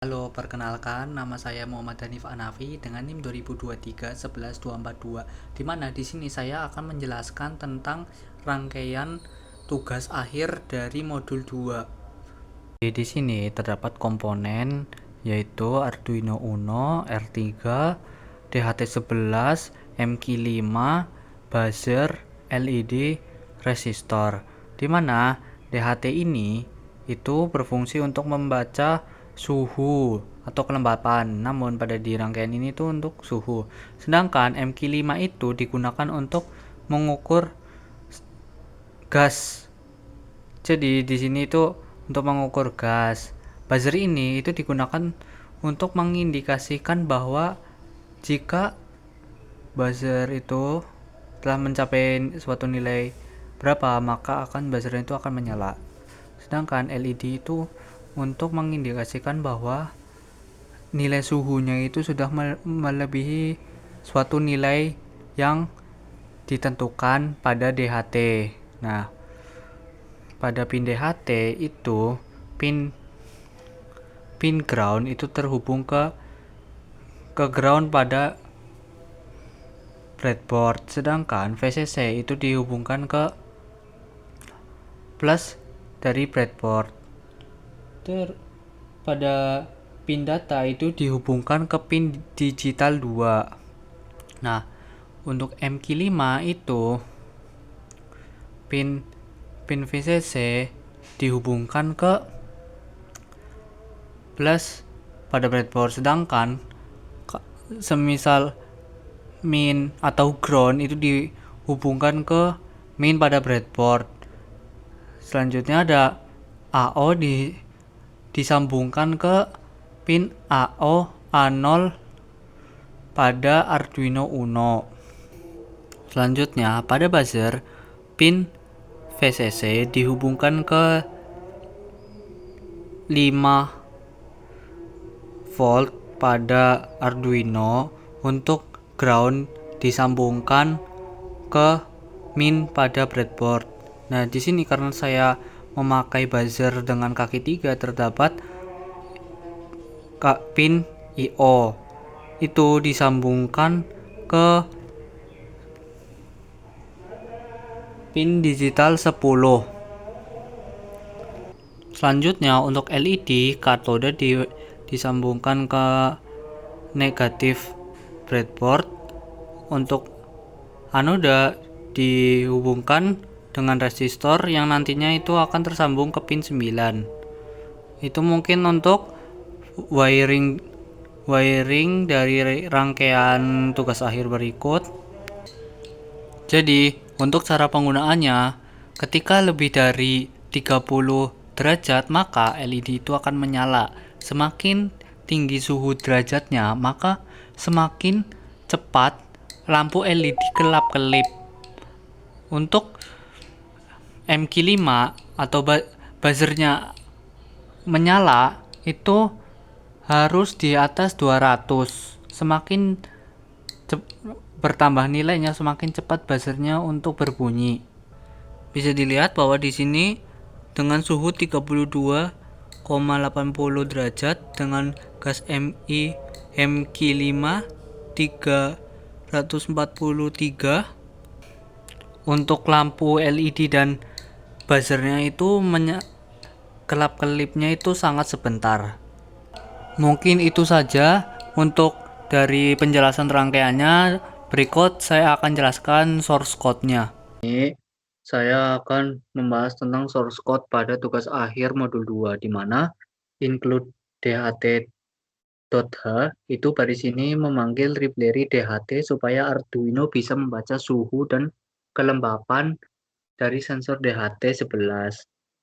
Halo, perkenalkan nama saya Muhammad Hanif Anafi dengan NIM 2023 11242. Di mana di sini saya akan menjelaskan tentang rangkaian tugas akhir dari modul 2. Di sini terdapat komponen yaitu Arduino Uno, R3, DHT11, MQ5, buzzer, LED, resistor. Di mana DHT ini itu berfungsi untuk membaca suhu atau kelembapan. Namun pada di rangkaian ini tuh untuk suhu. Sedangkan MQ5 itu digunakan untuk mengukur gas. Jadi di sini itu untuk mengukur gas. Buzzer ini itu digunakan untuk mengindikasikan bahwa jika buzzer itu telah mencapai suatu nilai berapa, maka buzzer itu akan menyala. Sedangkan LED itu untuk mengindikasikan bahwa nilai suhunya itu sudah melebihi suatu nilai yang ditentukan pada DHT. Nah, pada pin DHT itu pin ground itu terhubung ke ground pada breadboard, sedangkan VCC itu dihubungkan ke plus dari breadboard. Pada pin data itu dihubungkan ke pin digital 2. Nah, untuk MQ5 itu pin VCC dihubungkan ke plus pada breadboard, sedangkan semisal min atau ground itu dihubungkan ke min pada breadboard. Selanjutnya ada AO disambungkan ke pin AO A0 pada Arduino Uno. Selanjutnya pada buzzer, pin VCC dihubungkan ke 5 volt pada Arduino. Untuk ground disambungkan ke min pada breadboard. Nah, di sini karena saya memakai buzzer dengan kaki 3, terdapat pin IO itu disambungkan ke pin digital 10. Selanjutnya untuk LED, katode disambungkan ke negatif breadboard. Untuk anoda dihubungkan dengan resistor yang nantinya itu akan tersambung ke pin 9. Itu mungkin untuk wiring dari rangkaian tugas akhir berikut. Jadi, untuk cara penggunaannya, ketika lebih dari 30 derajat, maka LED itu akan menyala. Semakin tinggi suhu derajatnya, maka semakin cepat lampu LED kelap-kelip. Untuk MQ5 atau buzzernya menyala itu harus di atas 200. Semakin bertambah nilainya, semakin cepat buzzernya untuk berbunyi. Bisa dilihat bahwa di sini dengan suhu 32,80 derajat dengan gas MQ5 343. Untuk lampu LED dan buzzernya itu kelap-kelipnya itu sangat sebentar. Mungkin itu saja untuk dari penjelasan rangkaiannya. Berikut saya akan jelaskan source code-nya. Ini saya akan membahas tentang source code pada tugas akhir modul 2, di mana include dht.h itu pada sini memanggil library DHT supaya Arduino bisa membaca suhu dan kelembapan dari sensor DHT11.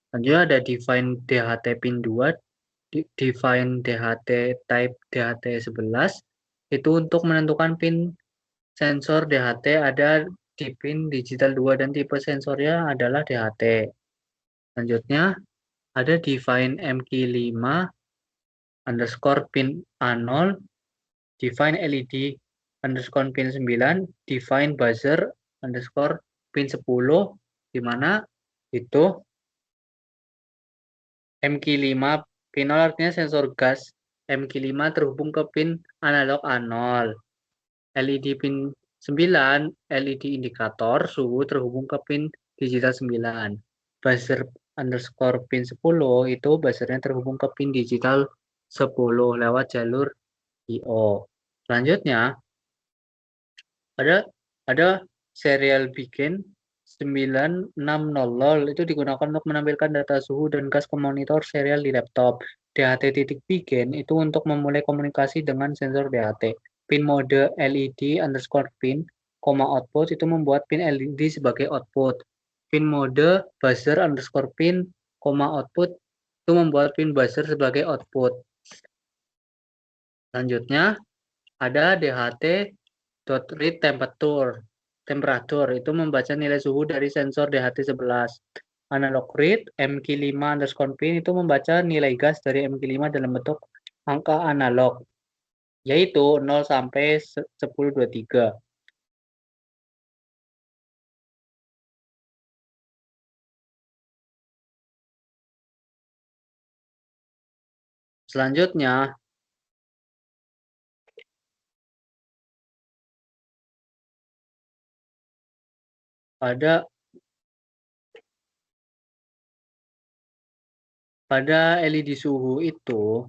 Selanjutnya ada define DHT pin 2, define DHT type DHT11 itu untuk menentukan pin sensor DHT ada di pin digital 2 dan tipe sensornya adalah DHT. Selanjutnya ada define MQ5 underscore pin A0, define LED underscore pin 9, define buzzer underscore pin 10, di mana itu MQ5 P0 artinya sensor gas MQ5 terhubung ke pin analog A0. LED pin 9, LED indikator suhu terhubung ke pin digital 9. Buzzer underscore pin 10 itu buzzernya terhubung ke pin digital 10 lewat jalur I/O. Selanjutnya ada serial beacon 9600 itu digunakan untuk menampilkan data suhu dan gas ke monitor serial di laptop. DHT.beacon itu untuk memulai komunikasi dengan sensor DHT. Pin mode LED underscore pin, output itu membuat pin LED sebagai output. Pin mode buzzer underscore pin, output itu membuat pin buzzer sebagai output. Selanjutnya ada DHT.read temperature itu membaca nilai suhu dari sensor DHT11. Analog read MQ5 underscore pin itu membaca nilai gas dari MQ5 dalam bentuk angka analog, yaitu 0 sampai 1023. Selanjutnya, pada LED suhu itu,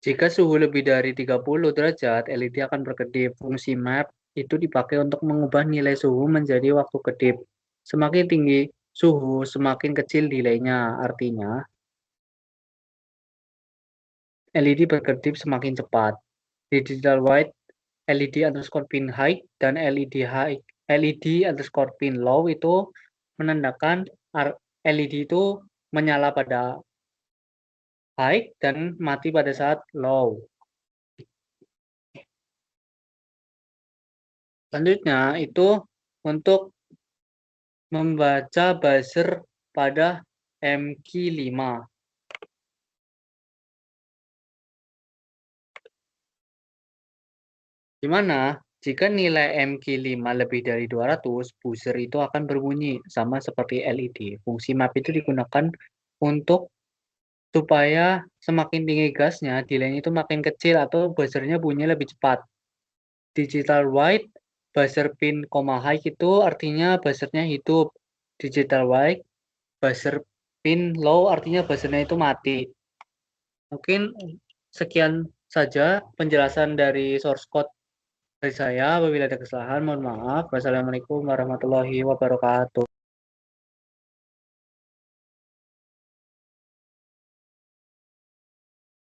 jika suhu lebih dari 30 derajat, LED akan berkedip. Fungsi map itu dipakai untuk mengubah nilai suhu menjadi waktu kedip. Semakin tinggi suhu, semakin kecil delaynya. Artinya, LED berkedip semakin cepat. Digital white, LED underscore pin high, dan LED underscore pin low itu menandakan LED itu menyala pada high dan mati pada saat low. Selanjutnya itu untuk membaca buzzer pada MQ5. Di mana jika nilai MQ5 lebih dari 200, buzzer itu akan berbunyi sama seperti LED. Fungsi map itu digunakan untuk supaya semakin tinggi gasnya, delaynya itu makin kecil atau buzzernya bunyi lebih cepat. Digital white, buzzer pin, high itu artinya buzzernya hidup. Digital white, buzzer pin low artinya buzzernya itu mati. Mungkin sekian saja penjelasan dari source code dari saya. Apabila ada kesalahan, mohon maaf. Wassalamualaikum warahmatullahi wabarakatuh.